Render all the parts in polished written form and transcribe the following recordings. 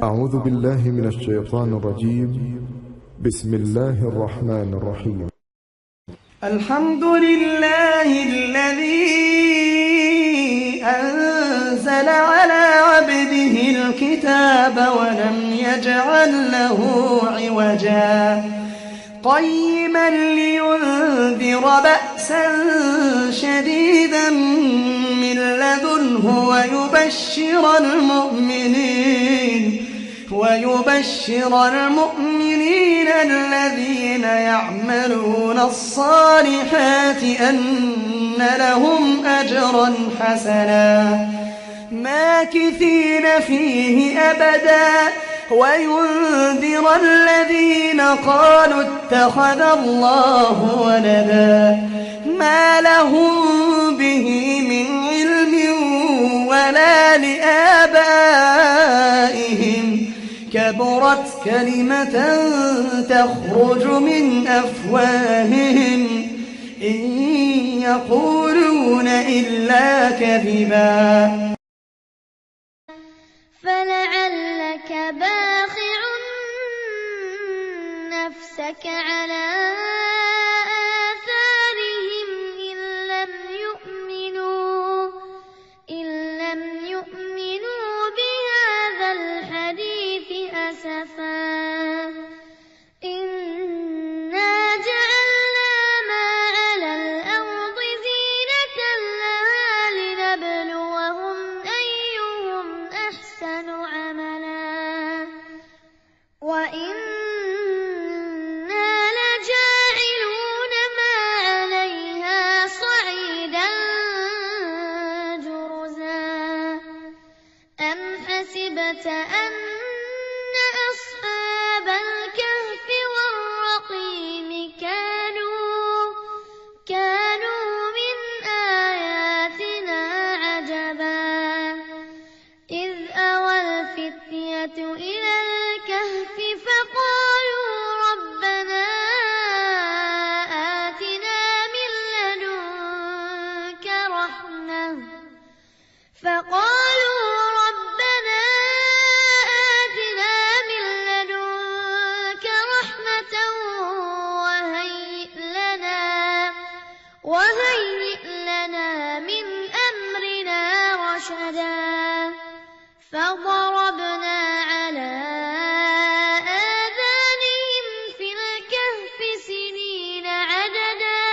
أعوذ بالله من الشيطان الرجيم. بسم الله الرحمن الرحيم. الحمد لله الذي أنزل على عبده الكتاب ولم يجعل له عوجا قيما لينذر بأسا شديدا من لدنه ويبشر المؤمنين الذين يعملون الصالحات أن لهم أجرا حسنا ماكثين فيه أبدا وينذر الذين قالوا اتخذ الله ولدا ما لهم به من علم ولا لآبائهم كبرت كلمة تخرج من أفواههم إن يقولون إلا كذبا فلعلك باخع نفسك على آثارهم إن لم يؤمنوا بهذا الحديث أسفا إنا جعلنا ما على الأرض زينة لها لنبلوهم أيهم أحسن عملا وإنا لجاعلون ما عليها صعيدا جرزا أم حسبت أن أصحاب الكهف والرقيم كانوا من آياتنا عجبا إذ أوى الفتية إلى الكهف فقالوا ربنا آتنا من لدنك رحمة وهيئ لنا من أمرنا رشدا فضربنا على آذانهم في الكهف سنين عددا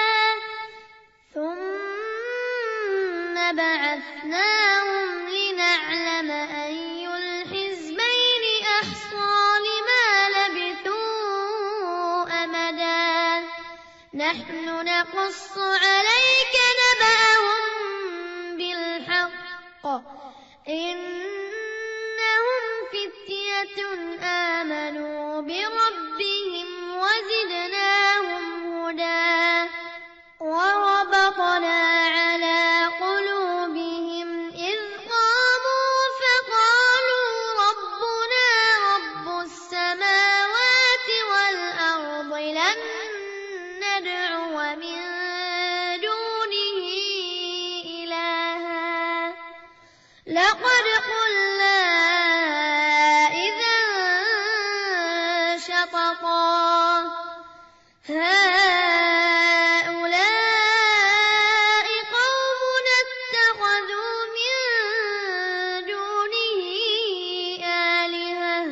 ثم بعثناهم لنعلم أي الحزبين أحصى لما لبثوا أمدا نحن نقص عليك نبأهم بالحق إنهم فتية آمنوا بربهم وزدناهم هدى وربطنا على قلوبهم إذ قاموا فقالوا ربنا رب السماوات والأرض لن ندعو من دونه إلها لقد قلنا إذا شططا هؤلاء قومنا اتخذوا من دونه آلهة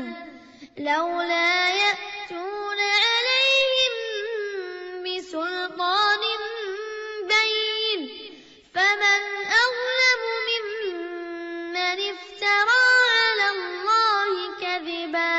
لولا يأتون عليهم بسلطان بين فمن أظلم ممن افترى على الله كذبا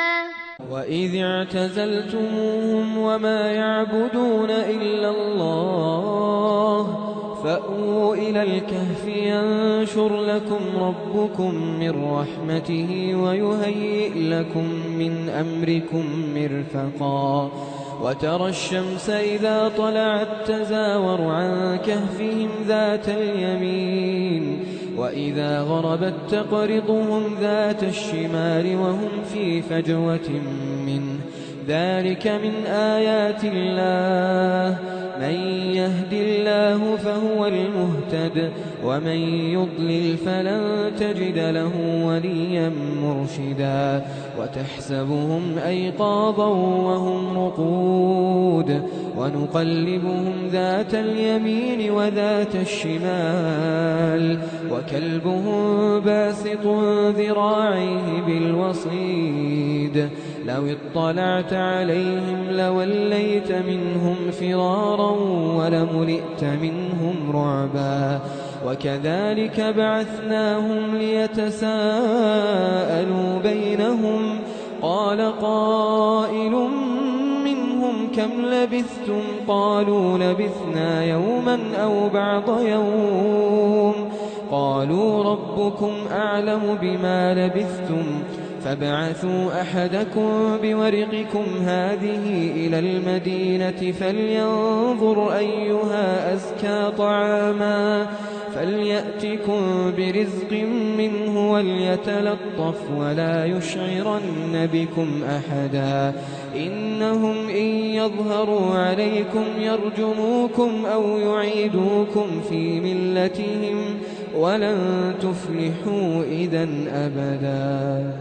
وإذ اعتزلتموهم وما يعبدون إلا الله فأووا إلى الكهف ينشر لكم ربكم من رحمته ويهيئ لكم من أمركم مرفقا وترى الشمس إذا طلعت تزاور عن كهفهم ذات اليمين وإذا غربت تقرضهم ذات الشمال وهم في فجوة منه ذلك من آيات الله من يهد الله فهو المهتد ومن يضلل فلن تجد له وليا مرشدا وتحسبهم أيقاظا وهم رقود ونقلبهم ذات اليمين وذات الشمال وكلبهم باسط ذراعيه بالوصيد لو اطلعت عليهم لوليت منهم فرارا ولملئت منهم رعبا وكذلك بعثناهم ليتساءلوا بينهم قال قائل منهم كم لبثتم قالوا لبثنا يوما أو بعض يوم قالوا ربكم أعلم بما لبثتم فابعثوا أحدكم بورقكم هذه إلى المدينة فلينظر أيها أزكى طعاما فليأتكم برزق منه وليتلطف ولا يشعرن بكم أحدا إنهم إن يظهروا عليكم يرجموكم أو يعيدوكم في ملتهم ولن تفلحوا إذن أبدا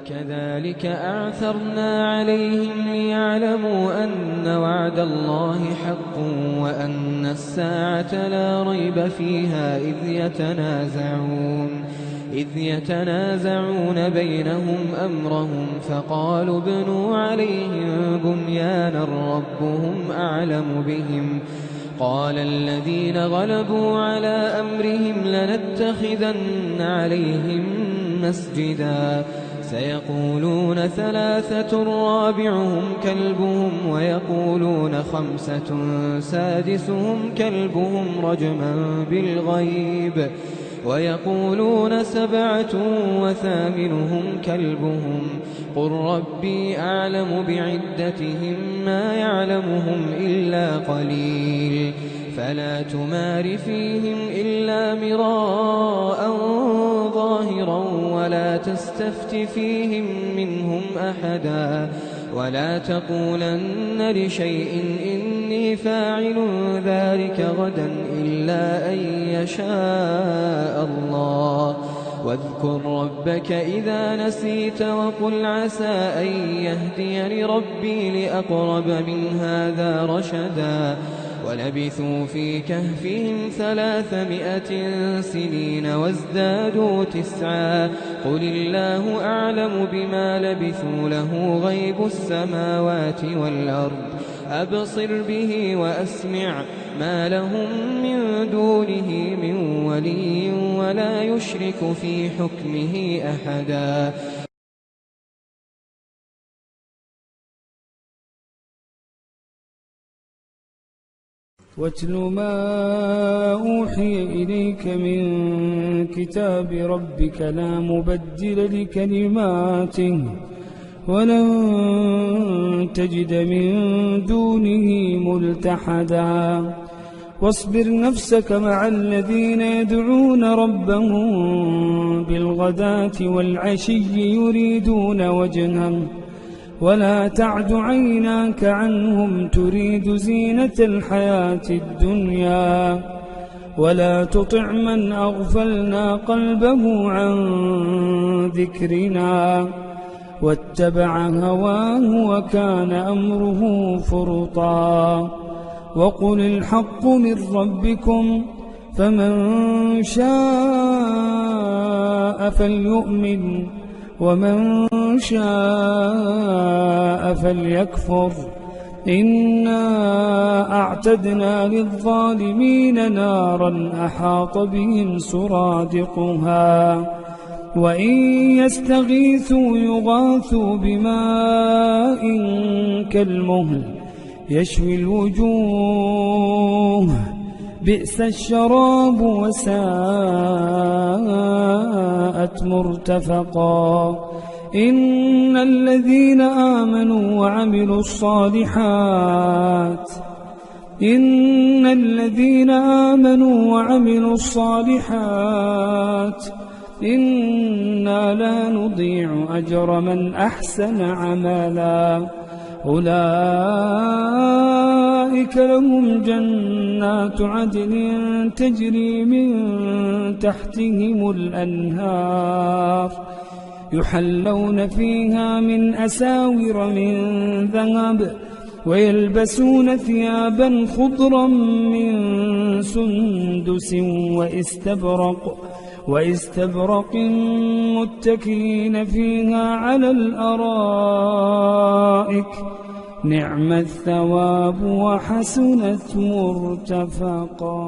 وكذلك أعثرنا عليهم ليعلموا أن وعد الله حق وأن الساعة لا ريب فيها إذ يتنازعون بينهم أمرهم فقالوا ابنوا عليهم بنيانا ربهم أعلم بهم قال الذين غلبوا على أمرهم لنتخذن عليهم مسجدا سيقولون 3 رابعهم كلبهم ويقولون 5 سادسهم كلبهم رجما بالغيب ويقولون 7 وثامنهم كلبهم قل ربي أعلم بعدتهم ما يعلمهم إلا قليل فلا تمار فيهم إلا مراء ظاهرا ولا تستفت فيهم منهم أحدا ولا تقولن لشيء إني فاعل ذلك غدا إلا أن يشاء الله واذكر ربك إذا نسيت وقل عسى أن يهديني ربي لأقرب من هذا رشدا ولبثوا في كهفهم 300 سنين وازدادوا 9 قل الله أعلم بما لبثوا له غيب السماوات والأرض أبصر به وأسمع ما لهم من دونه من ولي ولا يشرك في حكمه أحدا واتل ما أوحي إليك من كتاب ربك لا مبدل لكلماته ولن تجد من دونه ملتحدا واصبر نفسك مع الذين يدعون ربهم بالغداة والعشي يريدون وجهه ولا تعد عيناك عنهم تريد زينة الحياة الدنيا ولا تطع من أغفلنا قلبه عن ذكرنا واتبع هواه وكان أمره فرطا وقل الحق من ربكم فمن شاء فليؤمن ومن شاء فليكفر إنا أعتدنا للظالمين نارا أحاط بهم سرادقها وإن يستغيثوا يغاثوا بماء كالمهل يشوي الوجوه بئس الشراب وساءت مرتفقا إن الذين آمنوا وعملوا الصالحات إنا لا نضيع أجر من أحسن عملا أولئك لهم جنات عدن تجري من تحتهم الأنهار يحلون فيها من أساور من ذهب ويلبسون ثيابا خضرا من سندس وإستبرق متكئين فيها على الأرائك نعم الثواب وحسنت مرتفقا.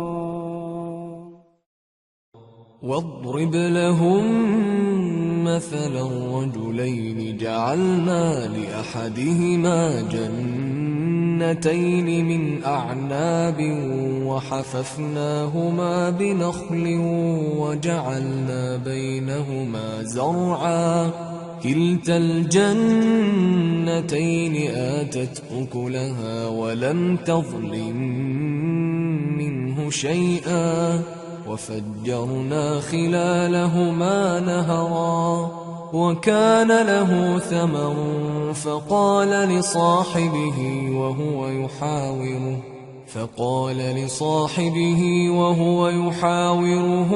واضرب لهم مثلا رجلين جعلنا لأحدهما جنتين من أعناب وحففناهما بنخل وجعلنا بينهما زرعا كلتا الجنتين آتت أكلها ولم تظلم منه شيئا وفجرنا خلالهما نهرا وكان له ثمر فقال لصاحبه وهو يحاوره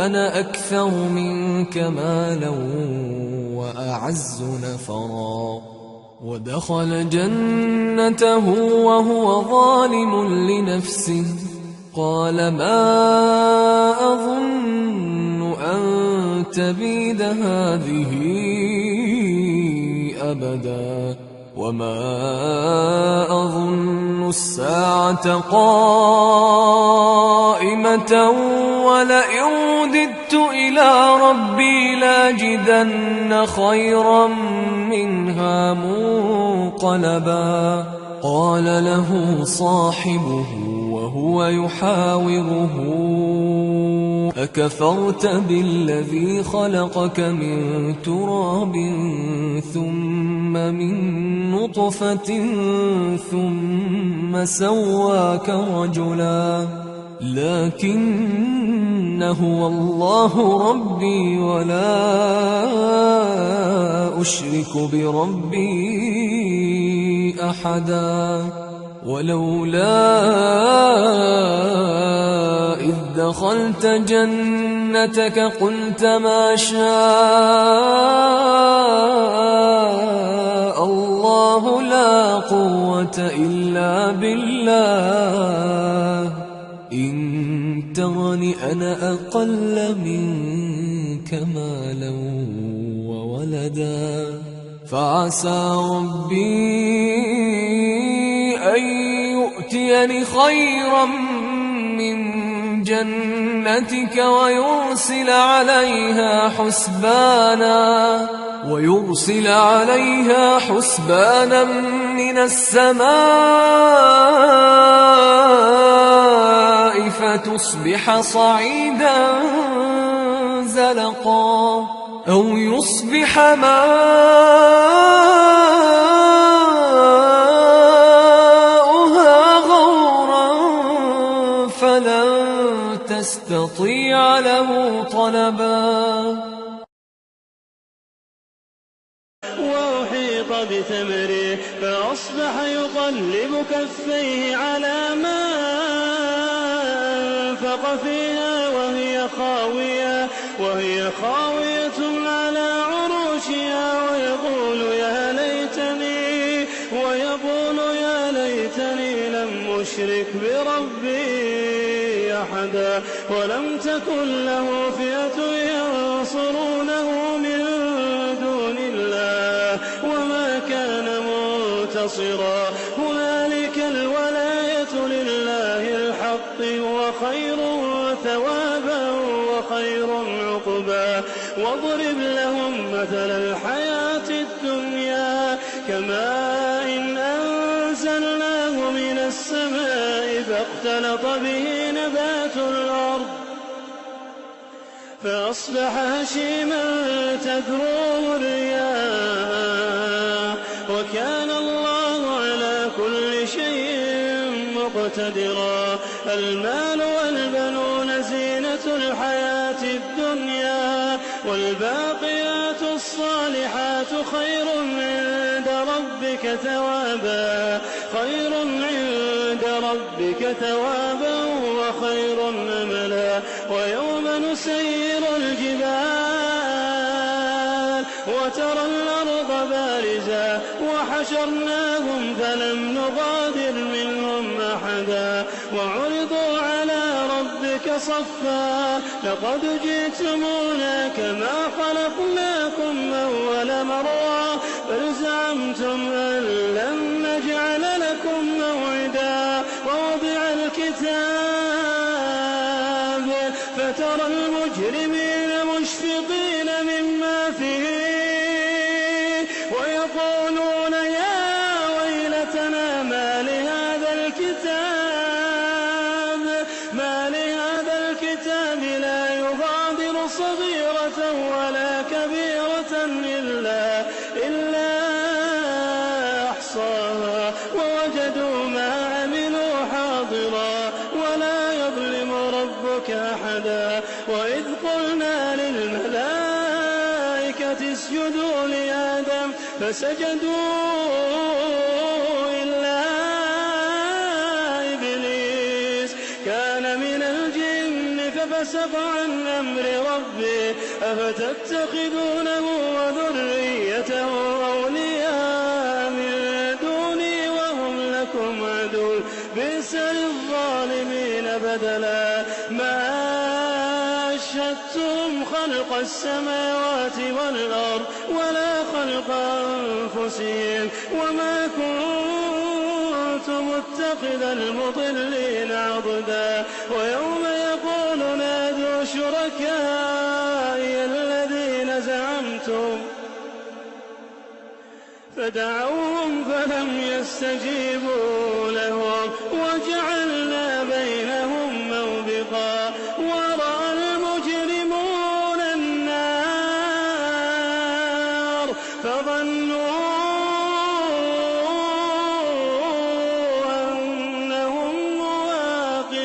أنا أكثر منك مالا وأعز نفرا ودخل جنته وهو ظالم لنفسه قال ما أظن أن تبيد هذه أبدا وما أظن الساعة قائمة ولئن رددت إلى ربي لاجدن خيرا منها منقلبا قال له صاحبه وهو يحاوره أكفرت بالذي خلقك من تراب ثم من نطفة ثم سواك رجلا لكن هو الله ربي ولا أشرك بربي أحدا ولولا إذ دخلت جنتك قلت ما شاء الله لا قوة إلا بالله إن ترني أنا أقل منك مالا وولدا فعسى ربي أن يؤتيني خيرا من جنتك ويرسل عليها حسبانا من السماء فتصبح صعيدا زلقا أو يصبح ماؤها غورا فلن تستطيع له طلبا وأحيط بثمره فأصبح يقلب كفيه على ما أنفق فيها وهي خاوية على عروشها ويقول يا ليتني لم أشرك بربي أحدا ولم تكن له فئة ينصرونه من دون الله وما كان منتصرا هنالك الولاية لله الحق هو خير ثوابا وخير عقبا واضرب لهم مثل الحياة الدنيا كماء أنزلناه من السماء فاختلط به نبات الأرض فأصبح هشيما تذروه الرياح وكان الله على كل شيء مقتدرا المال والبنون زينة الحياة الدنيا والباقيات الصالحات خير عند ربك ثوابا وخير أملا ويوم نسير الجبال وترى الأرض بارزة وحشرناهم فلم نغادر منهم أحدا وعرضوا على ربك صفا لقد جئتمونا كما خلقناكم أول مرة بل زعمتم أن لن نجعل لكم موعدا ووضع الكتاب فترى المجرمين مشفقين مما فيه ويقولون يا ويلتنا ما لهذا الكتاب لا يغادر صغيرة ولا كبيرة إلا أحصاها ووجدوا ما عملوا حاضرا ولا يظلم ربك أحدا وإذ قلنا للملائكة اسجدوا لآدم فسجدوا إلا إبليس كان من الجن ففسق عن أمر ربه أفتتخذونه وذريته أولياء من دوني وهم لكم عدو بئس للظالمين بدلا ما أشهدتم خلق السماوات والأرض ولا خلق أنفسهم وما كنت متخذ المضلين عضدا ويوم يقول نادوا شركائي الذين زعمتم فدعوهم فلم يستجيبوا لهم وجعلنا بينهم موبقا ورأى المجرمون النار فظنوا أنهم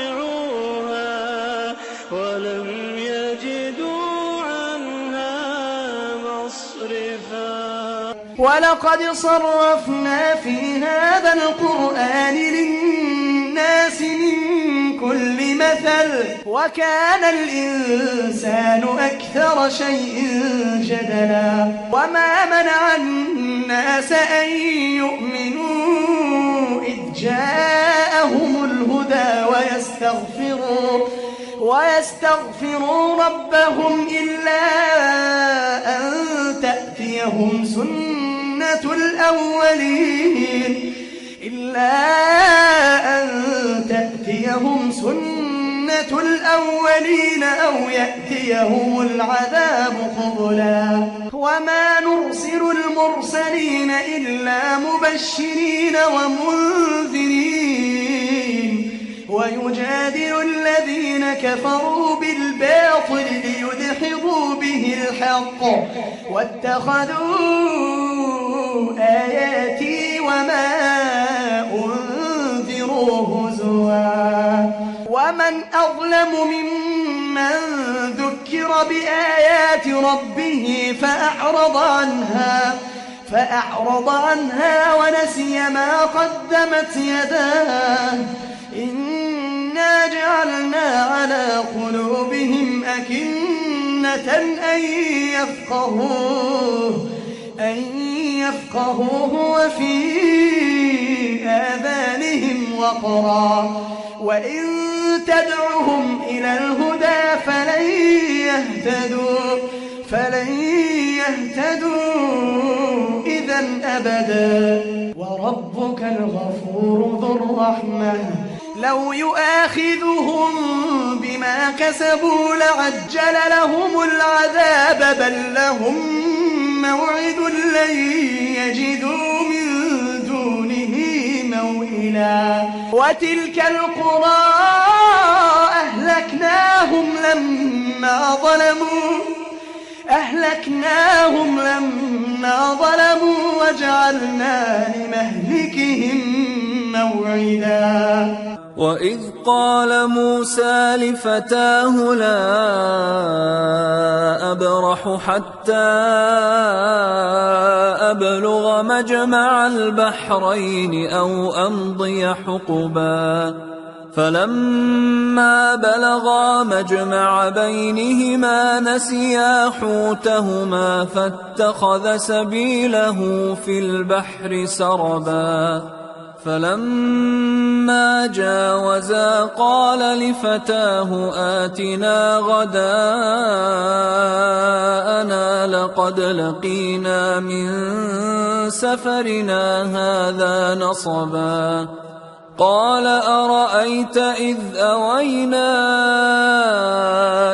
واقعوها ولم يجدوا عنها مصرفا ولقد صرفنا في هذا القرآن للناس من كل مثل وكان الإنسان أكثر شيء جدلا وما منع الناس أن يؤمنوا إذ جاءهم الهدى ويستغفروا ربهم إلا أن تأتيهم سنة الأولين أو يأتيهم العذاب قبلا وما نرسل المرسلين إلا مبشرين ومنذرين ويجادل الذين كفروا بالباطل ليدحضوا به الحق واتخذوا آياتي وما أنذروا هزوا ومن أظلم ممن ذكر بآيات ربه فأعرض عنها ونسي ما قدمت يداه إنا جعلنا على قلوبهم أكنة أن يفقهوه وفي آذانهم وقرا وإن تدعهم إلى الهدى فلن يهتدوا إذا أبدا وربك الغفور ذو الرحمة لو يؤاخذهم بما كسبوا لعجل لهم العذاب بل لهم موعد لن يجدوا من دونه موئلا وتلك القرى أهلكناهم لما ظلموا وجعلنا لمهلكهم موعدا وإذ قال موسى لفتاه لا أبرح حتى أبلغ مجمع البحرين أو أمضي حقبا فلما بلغا مجمع بينهما نسيا حوتهما فاتخذ سبيله في البحر سربا فلما جاوزا قال لفتاه آتنا غداءنا لقد لقينا من سفرنا هذا نصبا قال أرأيت إذ أوينا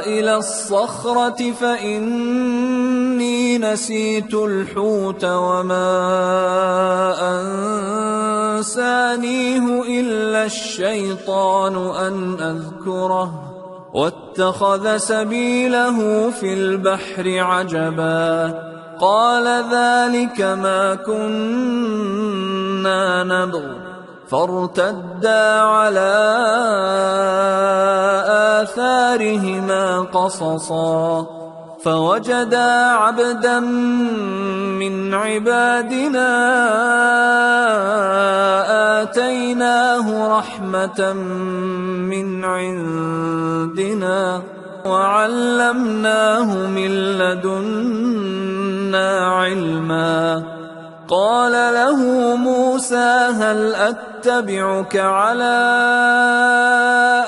إلى الصخرة فإني نسيت الحوت وما أنسانيه إلا الشيطان أن أذكره واتخذ سبيله في البحر عجبا قال ذلك ما كنا نبغ فارتدا على آثارهما قصصا فوجدا عبدا من عبادنا آتيناه رحمة من عندنا وعلمناه من لدنا علما قال له موسى هل أتبعك على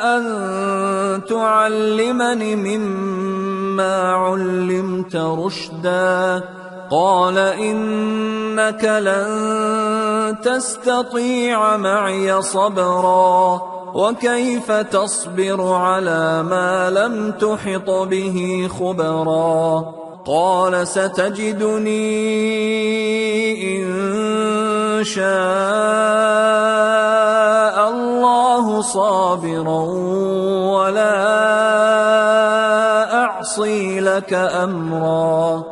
أن تعلمني مما علمت رشدا قال إنك لن تستطيع معي صبرا وكيف تصبر على ما لم تحط به خبرا قال ستجدني إن شاء الله صابرا ولا أعصي لك أمرا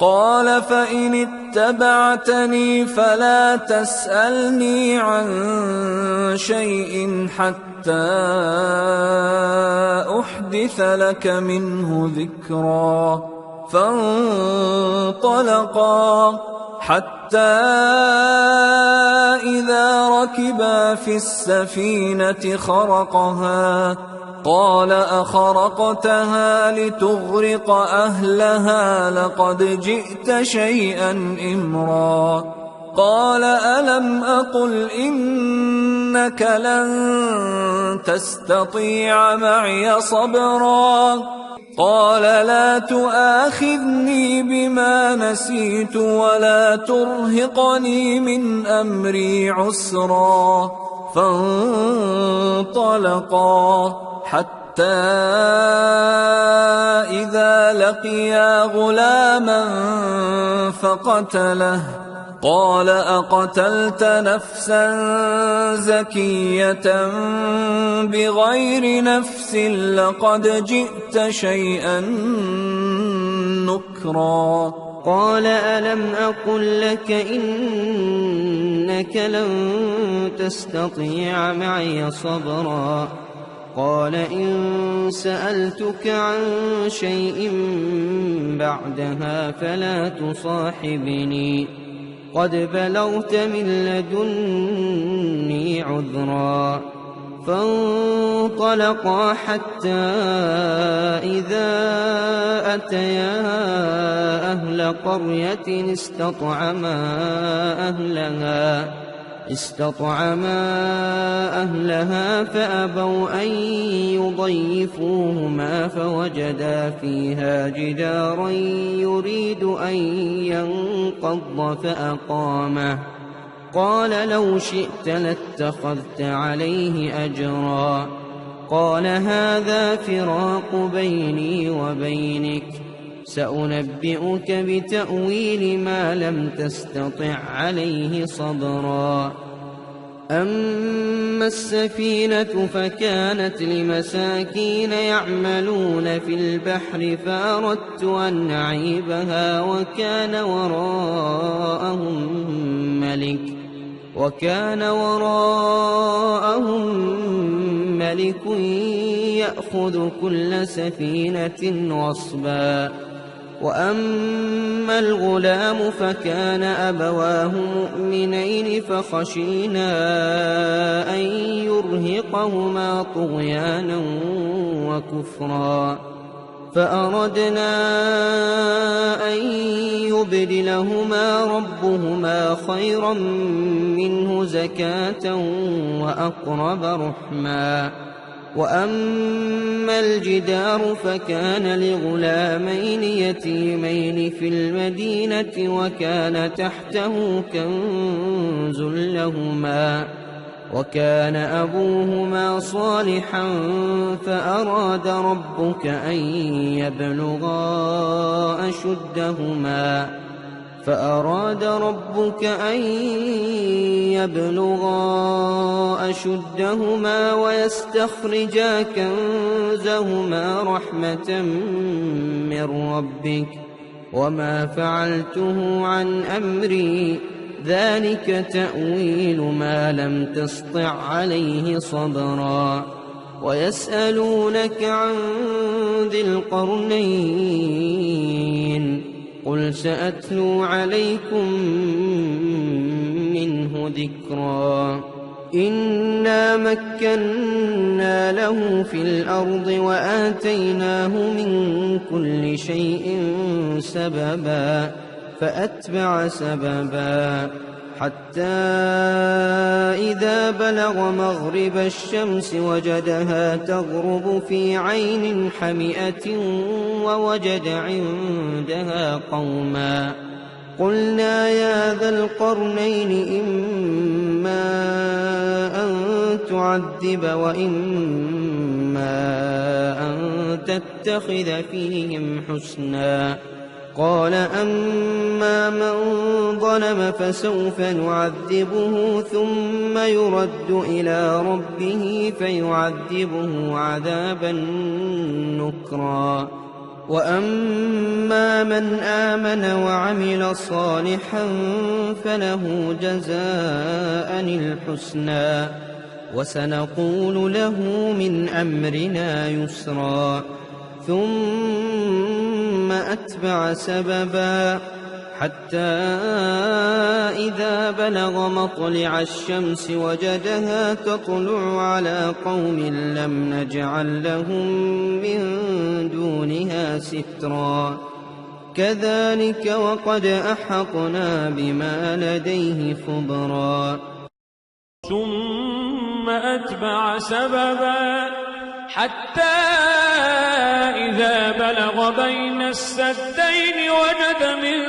قال فإن اتبعتني فلا تسألني عن شيء حتى أحدث لك منه ذكرا فانطلقا حتى إذا ركبا في السفينة خرقها قال أخرقتها لتغرق أهلها لقد جئت شيئا إمرا قال ألم أقل إنك لن تستطيع معي صبرا قال لا تؤاخذني بما نسيت ولا ترهقني من أمري عسرا فانطلقا حتى إذا لقيا غلاما فقتله قال أقتلت نفسا زكية بغير نفس لقد جئت شيئا نكرا قال ألم أقل لك إنك لن تستطيع معي صبرا قال إن سألتك عن شيء بعدها فلا تصاحبني قد بلغت من لدني عذرا فانطلقا حتى إذا أتيا أهل قرية استطعما أهلها فأبوا أن يضيفوهما فوجدا فيها جدارا يريد أن ينقض فأقامه قال لو شئت لاتخذت عليه أجرا قال هذا فراق بيني وبينك سأنبئك بتأويل ما لم تستطع عليه صبرا أما السفينة فكانت لمساكين يعملون في البحر فأردت أن أعيبها وكان وراءهم ملك يأخذ كل سفينة غصبا. وأما الغلام فكان أبواه مؤمنين فخشينا أن يرهقهما طغيانا وكفرا، فأردنا أن يبدلهما ربهما خيرا منه زكاة وأقرب رحما. وأما الجدار فكان لغلامين يتيمين في المدينة وكان تحته كنز لهما وكان أبوهما صالحا فأراد ربك أن يبلغا أشدهما ويستخرجا كنزهما رحمة من ربك وما فعلته عن أمري ذلك تأويل ما لم تسطع عليه صبرا. ويسألونك عن ذي القرنين قل سأتلو عليكم منه ذكرا. إنا مكنا له في الأرض وآتيناه من كل شيء سببا فأتبع سببا حتى إذا بلغ مغرب الشمس وجدها تغرب في عين حمئة ووجد عندها قوما قلنا يا ذا القرنين إما أن تعذب وإما أن تتخذ فيهم حسنا. قال أما من ظلم فسوف نعذبه ثم يرد إلى ربه فيعذبه عذابا نكرا. وأما من آمن وعمل صالحا فله جزاء الحسنى وسنقول له من أمرنا يسرا. ثم أتبع سببا حتى إذا بلغ مطلع الشمس وجدها تطلع على قوم لم نجعل لهم من دونها سترا. كذلك وقد أحطنا بما لديه خبرا. ثم أتبع سببا حتى إذا بلغ بين السدين وجد من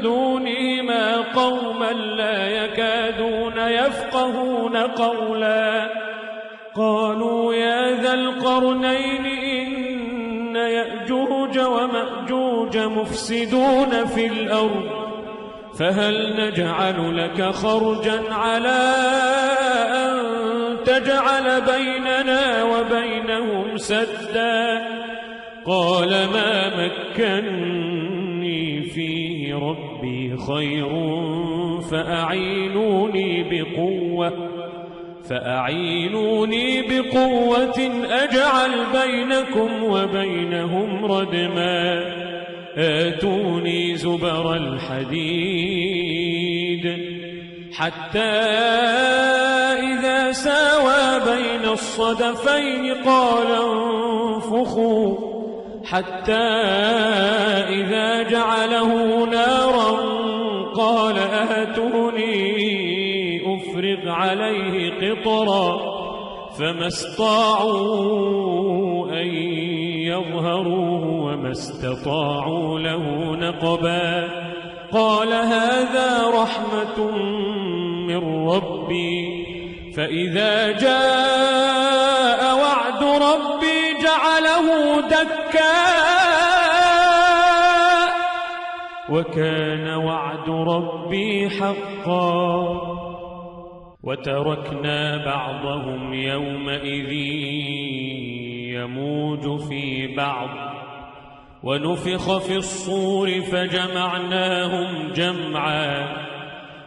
دونهما قوما لا يكادون يفقهون قولا قالوا يا ذا القرنين إن يأجوج ومأجوج مفسدون في الأرض فهل نجعل لك خرجا على أن تجعل بيننا وبينهم سدا. قال ما مكني فيه ربي خير فأعينوني بقوة أجعل بينكم وبينهم ردما. آتوني زبر الحديد حتى إذا ساوى بين الصدفين قال انفخوا حتى إذا جعله نارا قال آتوني أفرغ عليه قطرا فما استطاعوا أن يظهروه وما استطاعوا له نقبا. قال هذا رحمة من ربي فإذا جاء وعد ربي جعله دكا وكان وعد ربي حقا. وتركنا بعضهم يومئذ يموج في بعض ونفخ في الصور فجمعناهم جمعا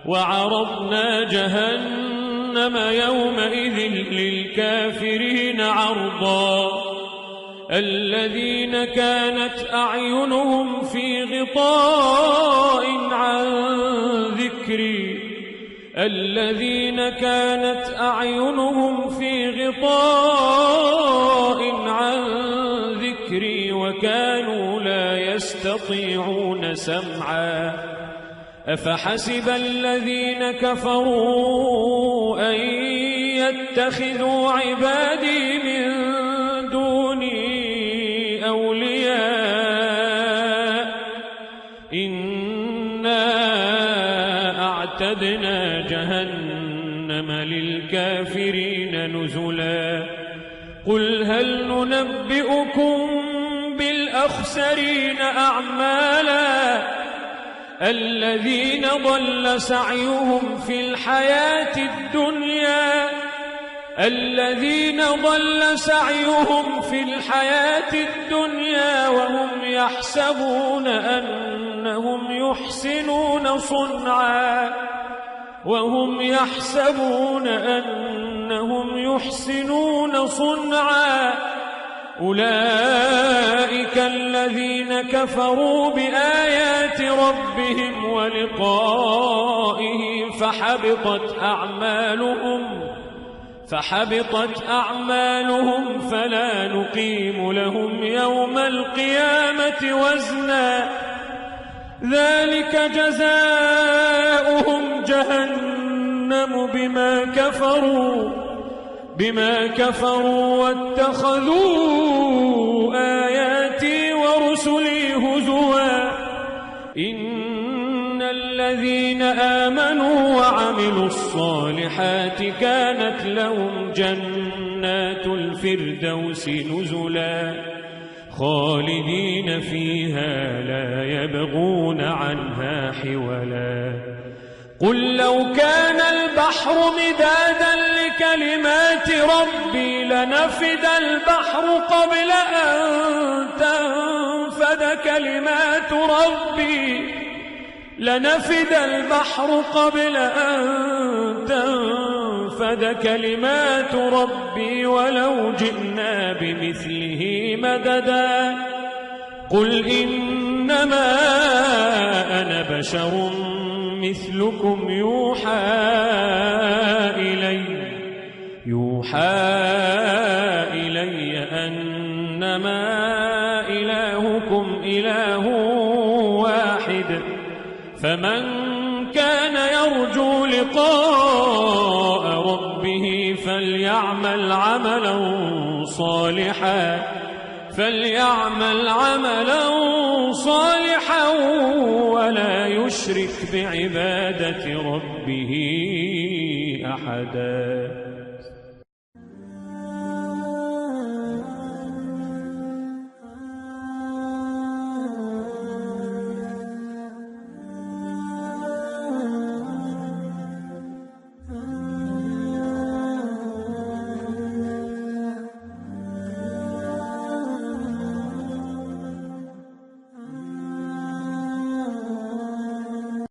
وعرضنا جهنم يومئذ للكافرين عرضا الذين كانت أعينهم في غطاء عن ذكري وكانوا لا يستطيعون سمعا أفحسب الذين كفروا أن يتخذوا عبادي من دوني أولياء إنا أعتدنا جهنم للكافرين نزلا قل هل ننبئكم بالأخسرين أعمالا الذين ضل سعيهم في الحياة الدنيا وهم يحسبون أنهم يحسنون صنعا أولئك الذين كفروا بآيات ربهم ولقائه فحبطت أعمالهم فلا نقيم لهم يوم القيامة وزنا ذلك جزاؤهم جهنم بما كفروا واتخذوا آياتي ورسلي هزوا إن الذين آمنوا وعملوا الصالحات كانت لهم جنات الفردوس نزلا خالدين فيها لا يبغون عنها حولا قل لو كان البحر مدادا لكلمات ربي لنفد البحر قبل أن تنفد كلمات ربي ولو جئنا بمثله مددا قل إنما أنا بشر مثلكم يوحى إلي أنما إلهكم إله واحد فمن كان يرجو لقاء ربه فليعمل عملا صالحا ولا يشرك بعبادة ربه أحدا.